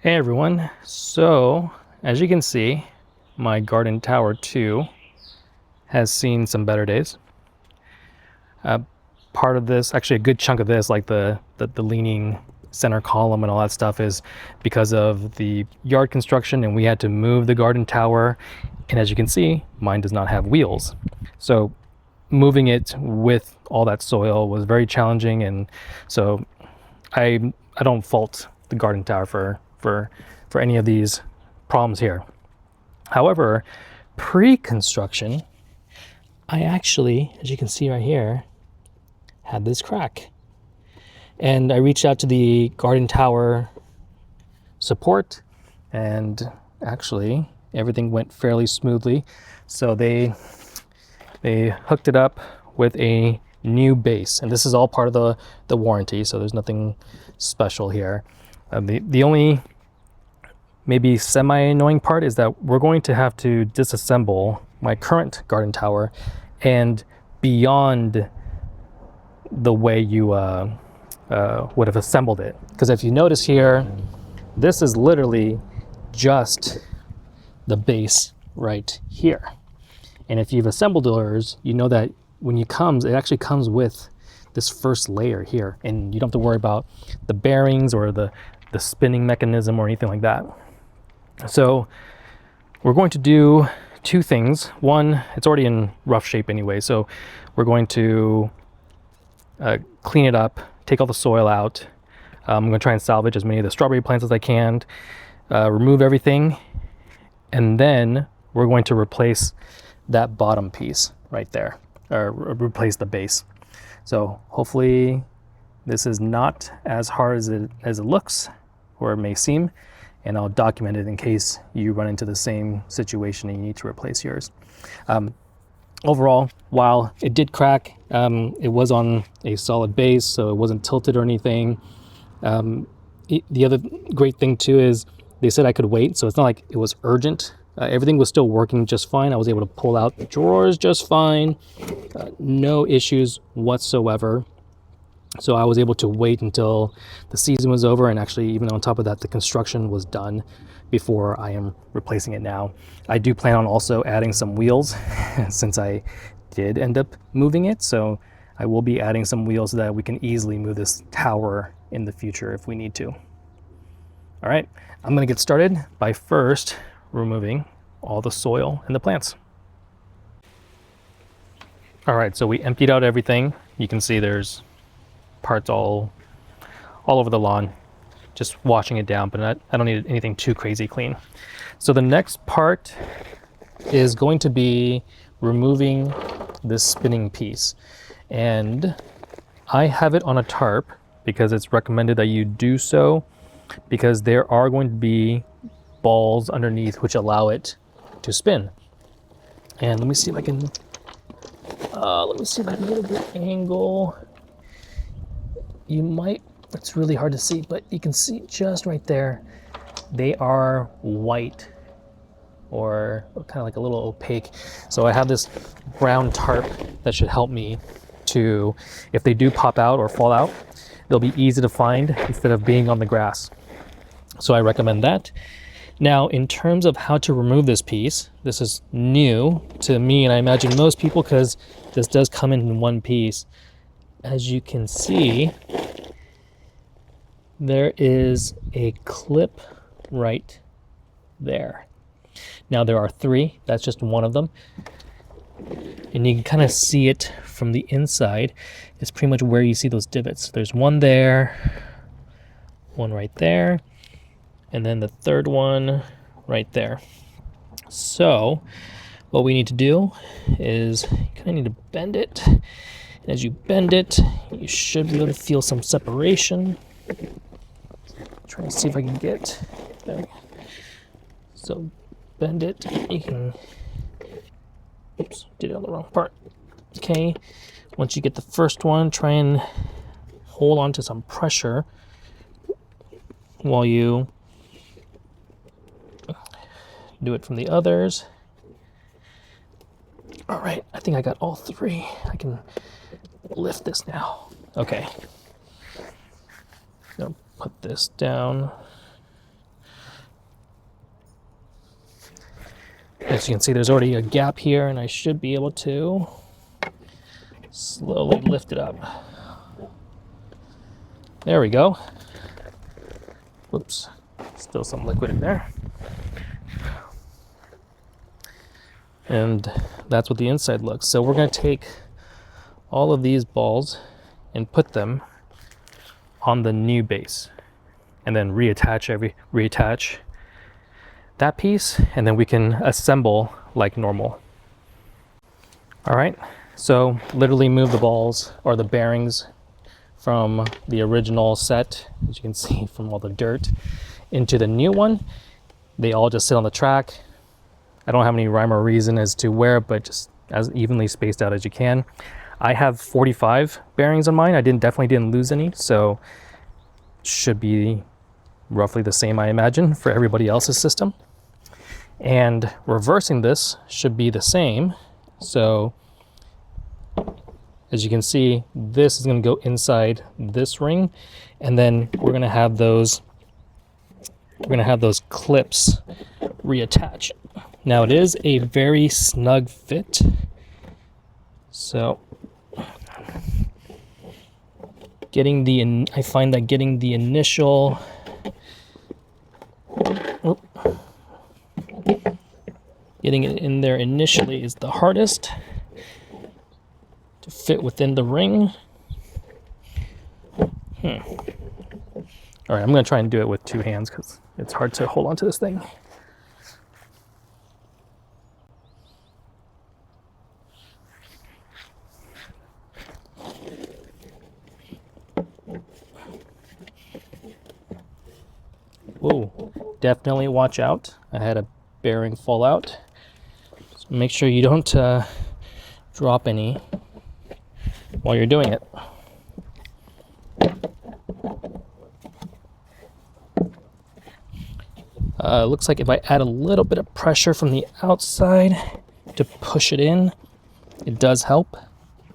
Hey everyone, so as you can see, my garden tower 2 has seen some better days. Part of this, actually a good chunk of this, like the leaning center column and all that stuff, is because of the yard construction, and we had to move the garden tower, and as you can see, mine does not have wheels. So moving it with all that soil was very challenging, and so I don't fault the garden tower for any of these problems here. However, pre-construction, I actually, as you can see right here, had this crack. And I reached out to the garden tower support, and actually everything went fairly smoothly. So they hooked it up with a new base, and this is all part of the warranty, so there's nothing special here. The only maybe semi-annoying part is that we're going to have to disassemble my current garden tower and beyond the way you would have assembled it. Because if you notice here, this is literally just the base right here. And if you've assembled yours, you know that when it actually comes with this first layer here, and you don't have to worry about the bearings or the spinning mechanism or anything like that. So we're going to do two things. One, it's already in rough shape anyway, so we're going to clean it up, take all the soil out. I'm going to try and salvage as many of the strawberry plants as I can, remove everything, and then we're going to replace that bottom piece right there, or replace the base. So hopefully this is not as hard as it looks, or it may seem, and I'll document it in case you run into the same situation and you need to replace yours. Overall, while it did crack, it was on a solid base, so it wasn't tilted or anything. The other great thing too is they said I could wait, so it's not like it was urgent. Everything was still working just fine. I was able to pull out the drawers just fine. No issues whatsoever. So I was able to wait until the season was over, and actually even on top of that, the construction was done before I am replacing it now. I do plan on also adding some wheels since I did end up moving it. So I will be adding some wheels so that we can easily move this tower in the future if we need to. All right, I'm gonna get started by first removing all the soil and the plants. All right, so we emptied out everything. You can see there's parts all over the lawn, just washing it down, but I don't need anything too crazy clean. So the next part is going to be removing this spinning piece, and I have it on a tarp because it's recommended that you do so, because there are going to be balls underneath which allow it to spin. And let me see if I can get a good angle. You might, it's really hard to see, but you can see just right there, they are white or kind of like a little opaque. So I have this brown tarp that should help me to, if they do pop out or fall out, they'll be easy to find instead of being on the grass. So I recommend that. Now, in terms of how to remove this piece, this is new to me, and I imagine most people, because this does come in one piece. As you can see, there is a clip right there. Now there are three, that's just one of them. And you can kind of see it from the inside. It's pretty much where you see those divots. There's one there, one right there, and then the third one right there. So what we need to do is you kind of need to bend it. And as you bend it, you should be able to feel some separation. Trying to see if I can get there. So bend it. You can. Oops, did it on the wrong part. Okay. Once you get the first one, try and hold on to some pressure while you do it from the others. All right, I think I got all three. I can lift this now. Okay. I'm gonna put this down. As you can see, there's already a gap here, and I should be able to slowly lift it up. There we go. Whoops, still some liquid in there. And that's what the inside looks. So we're going to take all of these balls and put them on the new base, and then reattach that piece, and then we can assemble like normal. All right, so literally move the balls or the bearings from the original set, as you can see from all the dirt, into the new one. They all just sit on the track. I don't have any rhyme or reason as to where, but just as evenly spaced out as you can. I have 45 bearings on mine. I definitely didn't lose any, so should be roughly the same, I imagine, for everybody else's system. And reversing this should be the same. So as you can see, this is going to go inside this ring, and then we're going to have those clips reattach. Now it is a very snug fit, so I find that getting the initial getting it in there initially is the hardest to fit within the ring. All right, I'm going to try and do it with two hands because it's hard to hold on to this thing. Whoa, definitely watch out. I had a bearing fall out. So make sure you don't drop any while you're doing it. Looks like if I add a little bit of pressure from the outside to push it in, it does help.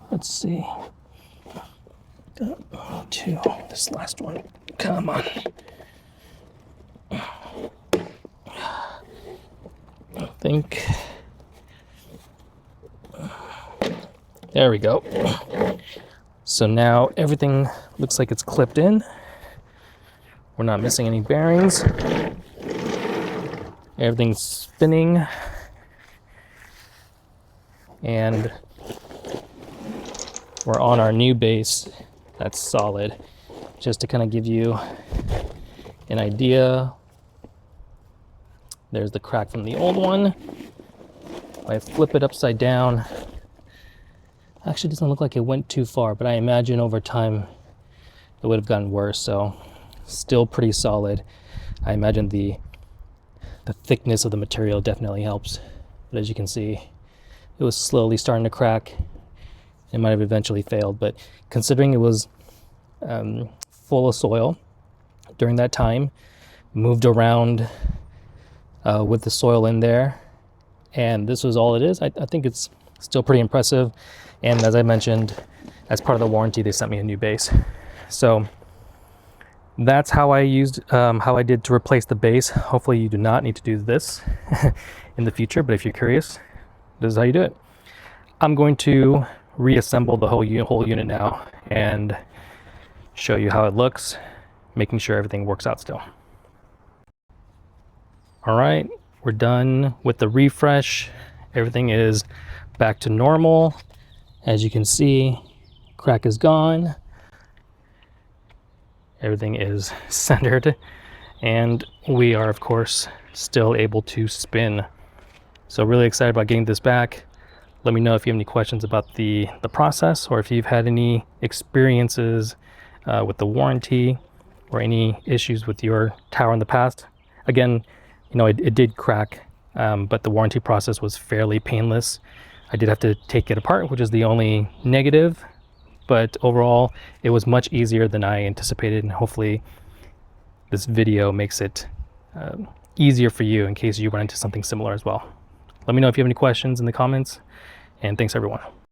Let's see. Two, this last one. Come on. I think. There we go. So now everything looks like it's clipped in. We're not missing any bearings. Everything's spinning. And we're on our new base. That's solid. Just to kind of give you an idea, there's the crack from the old one. If I flip it upside down, actually doesn't look like it went too far, but I imagine over time it would have gotten worse. So still pretty solid. I imagine the thickness of the material definitely helps, but as you can see, it was slowly starting to crack. It might have eventually failed, but considering it was full of soil during that time, moved around with the soil in there, and this was all it is, I think it's still pretty impressive. And as I mentioned, as part of the warranty, they sent me a new base. So that's how I did to replace the base. Hopefully you do not need to do this in the future, but if you're curious, this is how you do it. I'm going to reassemble the whole unit now and show you how it looks, making sure everything works out still. All right, we're done with the refresh. Everything is back to normal. As you can see, crack is gone. Everything is centered, and we are, of course, still able to spin. So really excited about getting this back. Let me know if you have any questions about the process, or if you've had any experiences with the warranty or any issues with your tower in the past. Again, you know, it did crack, but the warranty process was fairly painless. I did have to take it apart, which is the only negative, but overall it was much easier than I anticipated, and hopefully this video makes it easier for you in case you run into something similar as well. Let me know if you have any questions in the comments, and thanks everyone.